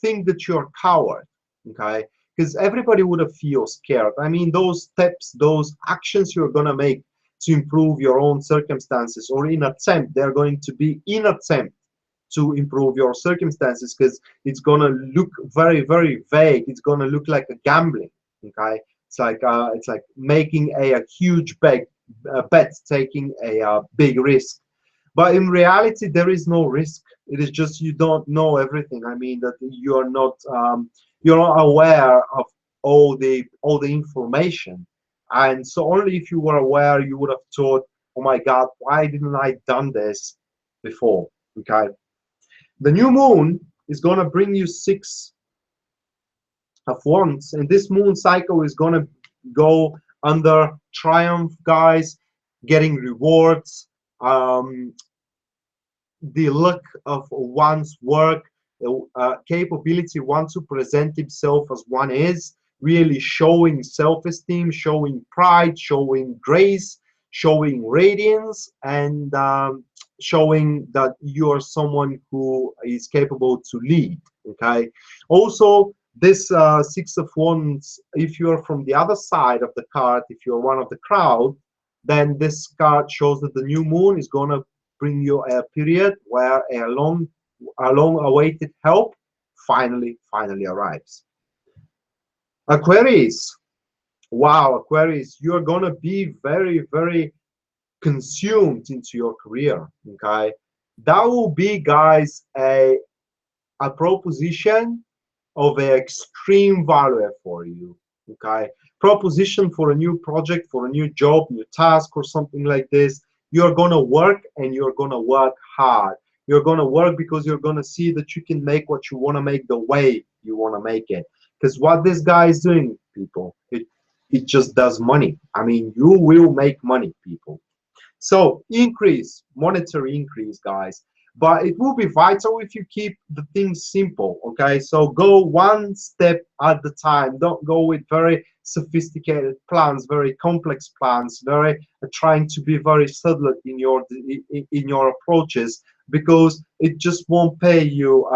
A: think that you're a coward, okay? Because everybody would have feel scared. I mean, those steps, those actions you're gonna make to improve your own circumstances, or in attempt, they're going to be in attempt to improve your circumstances, because it's gonna look very vague. It's gonna look like a gambling, okay? It's like making a huge bet, taking a big risk. But in reality, there is no risk. It is just you don't know everything. I mean, that you're not aware of all the information. And so only if you were aware, you would have thought, oh my God, why didn't I done this before? Okay. The new moon is gonna bring you 6 of Wands, and this moon cycle is gonna go under triumph, guys, getting rewards, the luck of one's work, capability one to present himself as one is, really showing self-esteem, showing pride, showing grace, showing radiance, and showing that you are someone who is capable to lead. Okay. Also, this 6 of Wands, if you're from the other side of the card, if you're one of the crowd, then this card shows that the new moon is gonna bring you a period where a long awaited help finally arrives. Aquarius, wow, Aquarius, you're gonna be very consumed into your career. Okay, that will be, guys, a proposition of an extreme value for you. Okay, proposition for a new project, for a new job, new task, or something like this. You're gonna work, and you're gonna work hard. You're gonna work because you're gonna see that you can make what you want to make the way you want to make it. Because what this guy is doing, people, it just does money. I mean, you will make money, people. So increase, monetary increase, guys. But it will be vital if you keep the things simple, okay? So go one step at the time. Don't go with very sophisticated plans, very complex plans, very trying to be very subtle in your approaches, because it just won't pay you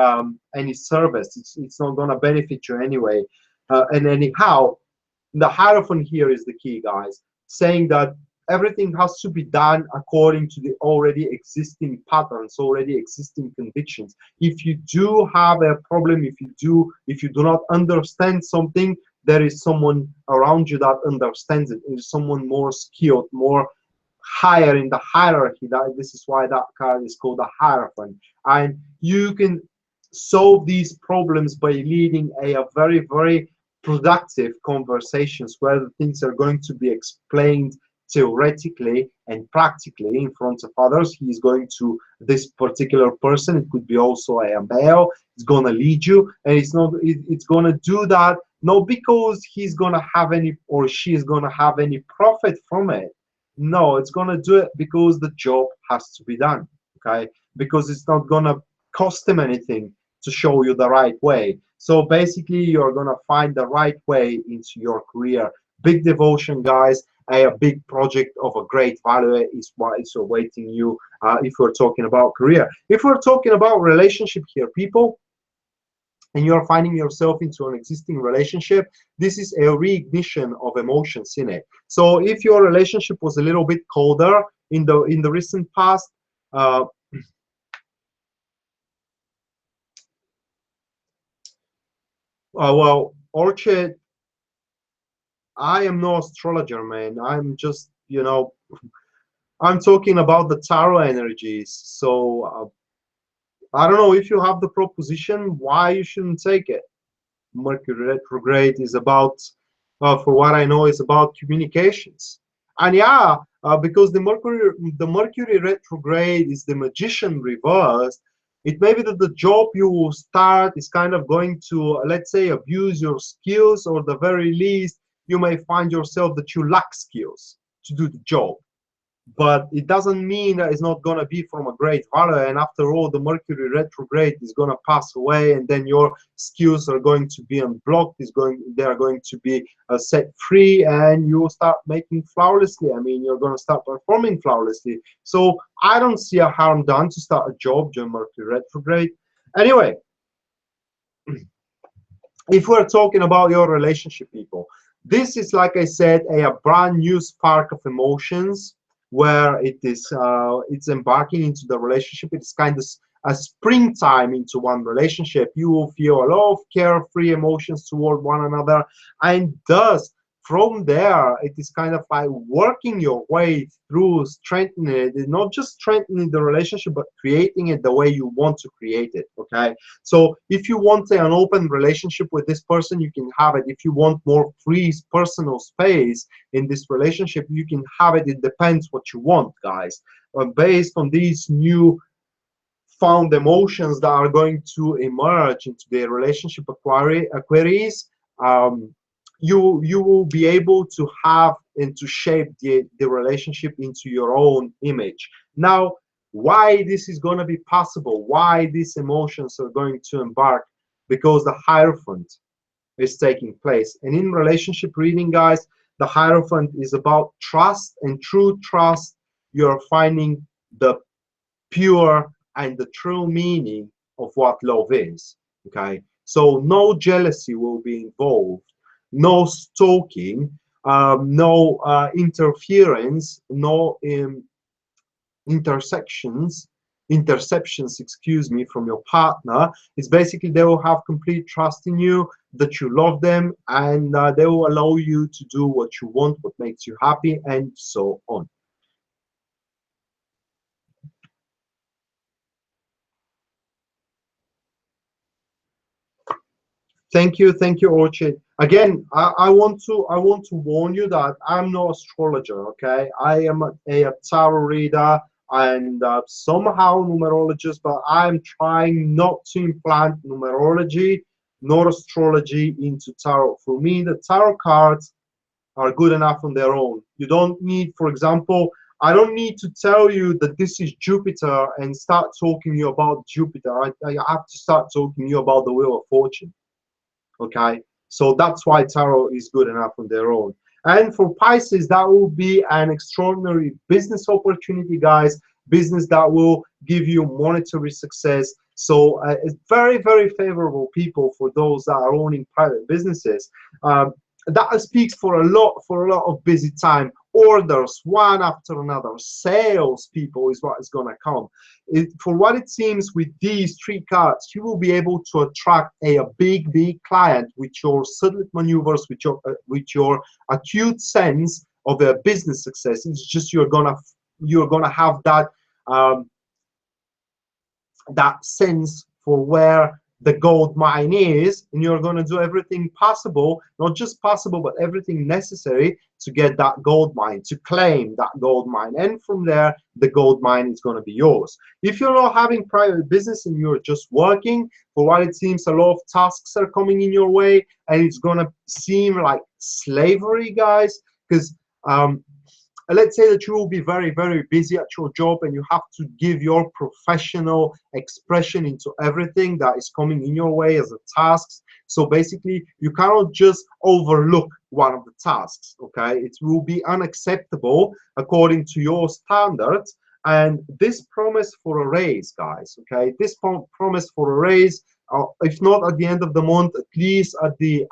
A: any service. It's not gonna benefit you anyway. And anyhow, the Hierophant here is the key, guys, saying that everything has to be done according to the already existing patterns, already existing convictions. If you do have a problem, if you do not understand something, there is someone around you that understands it. There is someone more skilled, more higher in the hierarchy. This is why that card is called the Hierophant. And you can solve these problems by leading a very, very productive conversations where the things are going to be explained theoretically and practically in front of others. He's going to, this particular person, it could be also a male, it's going to lead you, and it's going to do that not because he's going to have any, or she's going to have any profit from it. No, it's going to do it because the job has to be done, okay? Because it's not going to cost him anything to show you the right way. So basically, you're going to find the right way into your career. Big devotion, guys. A big project of a great value is what is awaiting you if we're talking about career. If we're talking about relationship here, people, and you're finding yourself into an existing relationship, this is a reignition of emotions in it. So if your relationship was a little bit colder in the recent past, well, Orchid, I am no astrologer, man. I'm just, you know, I'm talking about the tarot energies. So I don't know if you have the proposition, why you shouldn't take it. Mercury retrograde is about, for what I know, is about communications. And yeah, because the Mercury retrograde is the magician reversed, it may be that the job you will start is kind of going to, let's say, abuse your skills, or the very least, you may find yourself that you lack skills to do the job. But it doesn't mean that it's not going to be from a great value. And after all, the Mercury retrograde is going to pass away, and then your skills are going to be unblocked. They are going to be set free, and you will start making flawlessly. I mean, you're going to start performing flawlessly. So I don't see a harm done to start a job during Mercury retrograde. Anyway, if we're talking about your relationship, people, this is, like I said, a brand new spark of emotions, where it's embarking into the relationship. It's kind of a springtime into one relationship. You will feel a lot of carefree emotions toward one another, and thus from there it is kind of like working your way through strengthening it. It's not just strengthening the relationship, but creating it the way you want to create it. Okay, so if you want an open relationship with this person, you can have it. If you want more free personal space in this relationship, you can have it. It depends what you want, guys. Based on these new found emotions that are going to emerge into the relationship, Aquarius, you will be able to have and to shape the relationship into your own image. Now, why this is going to be possible, why these emotions are going to embark? Because the Hierophant is taking place. And in relationship reading, guys, the Hierophant is about trust, and through trust, you're finding the pure and the true meaning of what love is. Okay, so no jealousy will be involved, no stalking, no interference, no interceptions, excuse me, from your partner. It's basically they will have complete trust in you, that you love them, and they will allow you to do what you want, what makes you happy, and so on. Thank you, Orchid. Again, I want to warn you that I'm no astrologer. Okay, I am a tarot reader and somehow numerologist, but I'm trying not to implant numerology nor astrology into tarot. For me, the tarot cards are good enough on their own. You don't need, for example, I don't need to tell you that this is Jupiter and start talking to you about Jupiter. I have to start talking to you about the Wheel of Fortune. Okay, so that's why tarot is good enough on their own. And for Pisces, that will be an extraordinary business opportunity, guys. Business that will give you monetary success. So it's very, very favorable, people, for those that are owning private businesses. That speaks for a lot of busy time. Orders one after another. Sales, people, is what is going to come. For what it seems, with these three cards, you will be able to attract a big client with your subtle maneuvers, with your acute sense of a business success. It's just you're gonna have that that sense for where the gold mine is, and you're going to do everything possible, not just possible, but everything necessary to get that gold mine, to claim that gold mine. And from there, the gold mine is going to be yours. If you're not having private business and you're just working, for what it seems, a lot of tasks are coming in your way, and it's going to seem like slavery, guys, because let's say that you will be very, very busy at your job, and you have to give your professional expression into everything that is coming in your way as a tasks. So basically, you cannot just overlook one of the tasks, okay? It will be unacceptable according to your standards. And this promise for a raise, guys, okay? This promise for a raise, if not at the end of the month, at least at the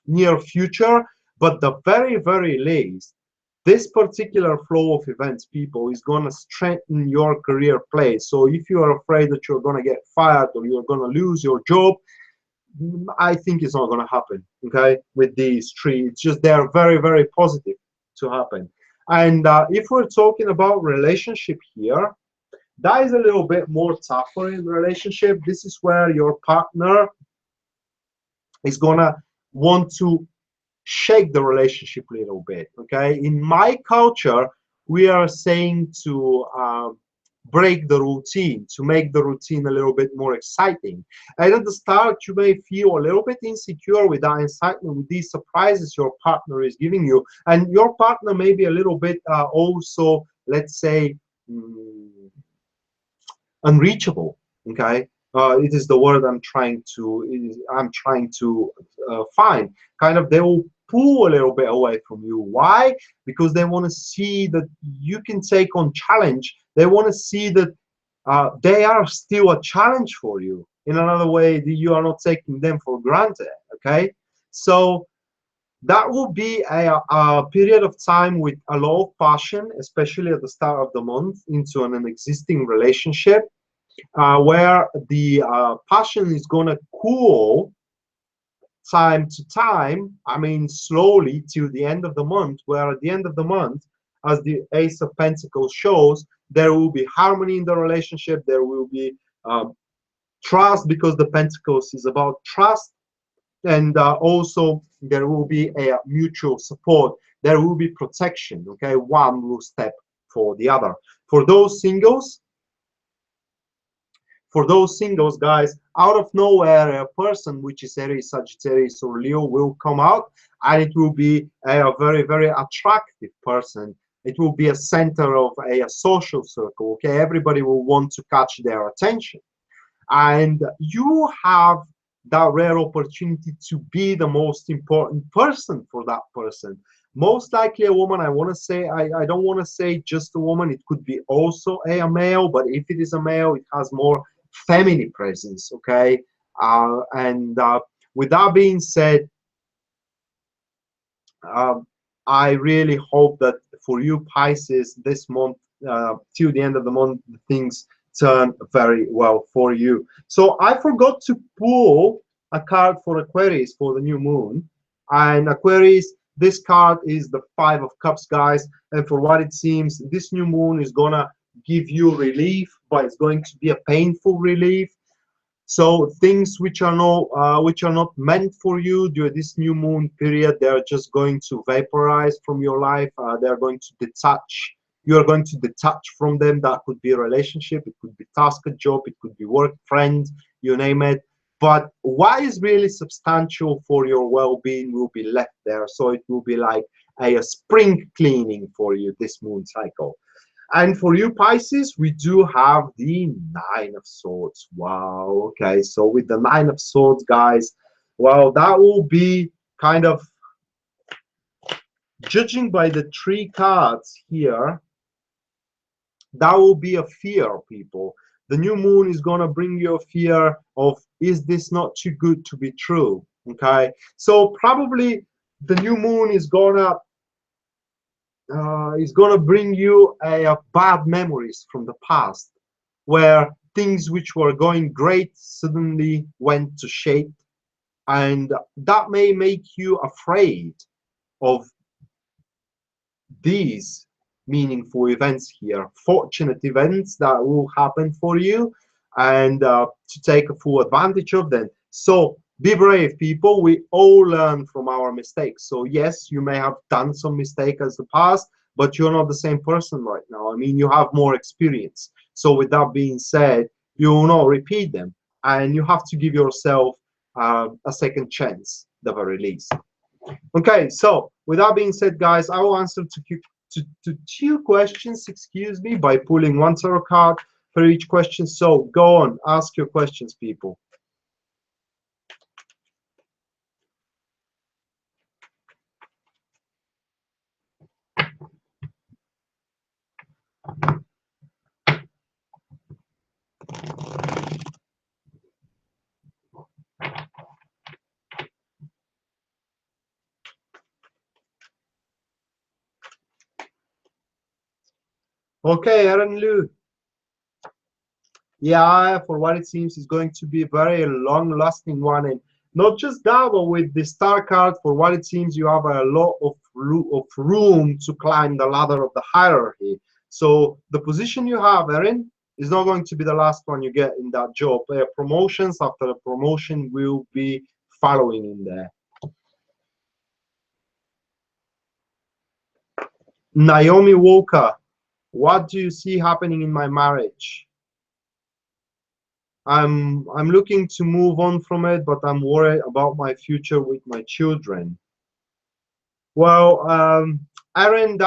A: near future. But the very, very least, this particular flow of events, people, is going to strengthen your career place. So if you are afraid that you're going to get fired or you're going to lose your job, I think it's not going to happen, okay, with these three. It's just they're very, very positive to happen. And if we're talking about relationship here, that is a little bit more tougher in relationship. This is where your partner is going to want to shake the relationship a little bit, okay? In my culture, we are saying to break the routine, to make the routine a little bit more exciting. And at the start, you may feel a little bit insecure with that excitement, with these surprises your partner is giving you. And your partner may be a little bit also, let's say, unreachable, okay? It is the word I'm trying to find. Kind of, they will pull a little bit away from you. Why? Because they want to see that you can take on challenge. They want to see that they are still a challenge for you. In another way, you are not taking them for granted, okay? So that will be a period of time with a lot of passion, especially at the start of the month, into an existing relationship, where the passion is going to cool time to time, I mean slowly, till the end of the month, where at the end of the month, as the Ace of Pentacles shows, there will be harmony in the relationship, there will be trust, because the Pentacles is about trust, and also there will be a mutual support, there will be protection, okay? One will step for the other. For those singles, guys, out of nowhere, a person which is Aries, Sagittarius, or Leo will come out, and it will be a very, very attractive person. It will be a center of a social circle, okay? Everybody will want to catch their attention. And you have that rare opportunity to be the most important person for that person. Most likely a woman. I want to say, I don't want to say just a woman. It could be also a male, but if it is a male, it has more feminine presence, okay? With that being said, I really hope that for you Pisces, this month, till the end of the month, things turn very well for you. So I forgot to pull a card for Aquarius for the new moon. And Aquarius, this card is the Five of Cups, guys. And for what it seems, this new moon is gonna give you relief, but it's going to be a painful relief. So things which are not meant for you during this new moon period, they're just going to vaporize from your life. They're going to detach. You are going to detach from them. That could be a relationship, it could be task, a job, it could be work, friend, you name it. But what is really substantial for your well-being will be left there. So it will be like a spring cleaning for you this moon cycle. And for you Pisces, we do have the Nine of Swords. Wow, okay, so with the Nine of Swords, guys, well, that will be kind of, judging by the three cards here, that will be a fear, people. The new moon is going to bring you a fear of, is this not too good to be true? Okay, so probably the new moon is gonna bring you bad memories from the past, where things which were going great suddenly went to shit, and that may make you afraid of these meaningful events here, fortunate events that will happen for you. and to take a full advantage of them. So be brave, people. We all learn from our mistakes. So yes, you may have done some mistake as the past, but you're not the same person right now. I mean, you have more experience. So with that being said, you will not repeat them, and you have to give yourself a second chance, the very least. Okay, so with that being said, guys, I will answer to two questions, excuse me, by pulling one tarot card for each question. So go on, ask your questions, people. Okay, Aaron Liu. Yeah, for what it seems, is going to be a very long-lasting one, and not just that, but with the star card, for what it seems, you have a lot of room to climb the ladder of the hierarchy. So the position you have, Aaron, is not going to be the last one you get in that job. Promotions after a promotion will be following in there. Naomi Walker, what do you see happening in my marriage? I'm looking to move on from it, but I'm worried about my future with my children. Well, Aaron,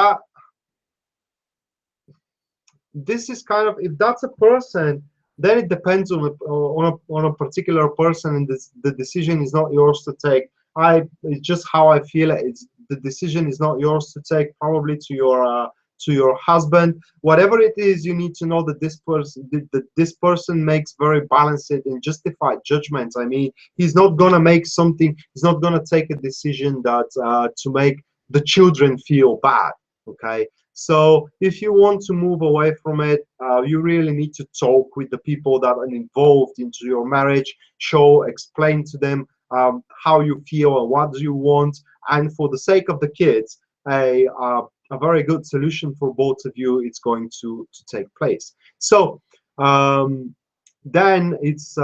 A: this is kind of, if that's a person, then it depends on a particular person, and the decision is not yours to take. It's just how I feel it. The decision is not yours to take, probably to your husband. Whatever it is, you need to know that this person makes very balanced and justified judgments. I mean, he's not gonna make something. He's not gonna take a decision that to make the children feel bad. Okay. So if you want to move away from it, you really need to talk with the people that are involved into your marriage. Explain to them how you feel and what do you want, and for the sake of the kids, a very good solution for both of you is going to take place. So then it's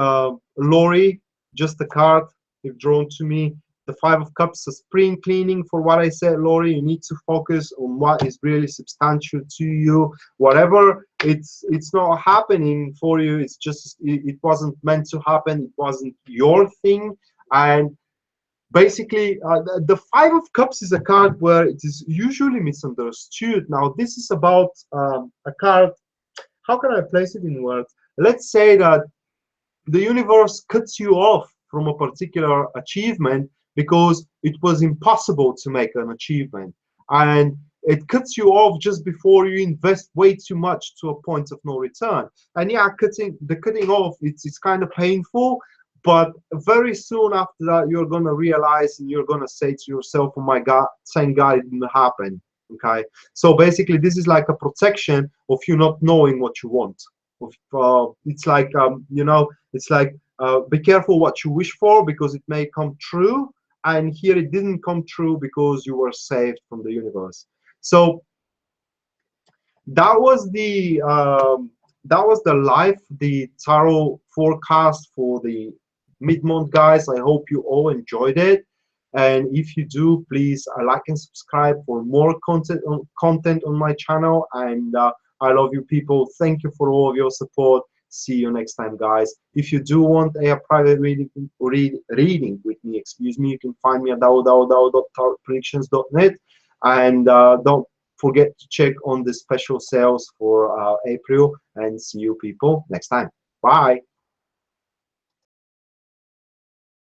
A: Lori, just a card you've drawn to me. The Five of Cups, a spring cleaning. For what I said, Lori, you need to focus on what is really substantial to you. Whatever it's not happening for you, it's just it wasn't meant to happen. It wasn't your thing. And basically, the Five of Cups is a card where it is usually misunderstood. Now, this is about a card. How can I place it in words? Let's say that the universe cuts you off from a particular achievement because it was impossible to make an achievement, and it cuts you off just before you invest way too much to a point of no return. And yeah, cutting off, it's kind of painful, but very soon after that, you're gonna realize and you're gonna say to yourself, oh my God, thank God it didn't happen. Okay, so basically this is like a protection of you not knowing what you want. It's like you know, it's like be careful what you wish for, because it may come true, and here it didn't come true because you were saved from the universe. So that was the the tarot forecast for the mid-month, guys. I hope you all enjoyed it, and if you do, please like and subscribe for more content on my channel. And I love you, people. Thank you for all of your support. See you next time, guys. If you do want a private reading with me, excuse me, you can find me at www.tarotpredictions.net, and don't forget to check on the special sales for April, and see you people next time. Bye.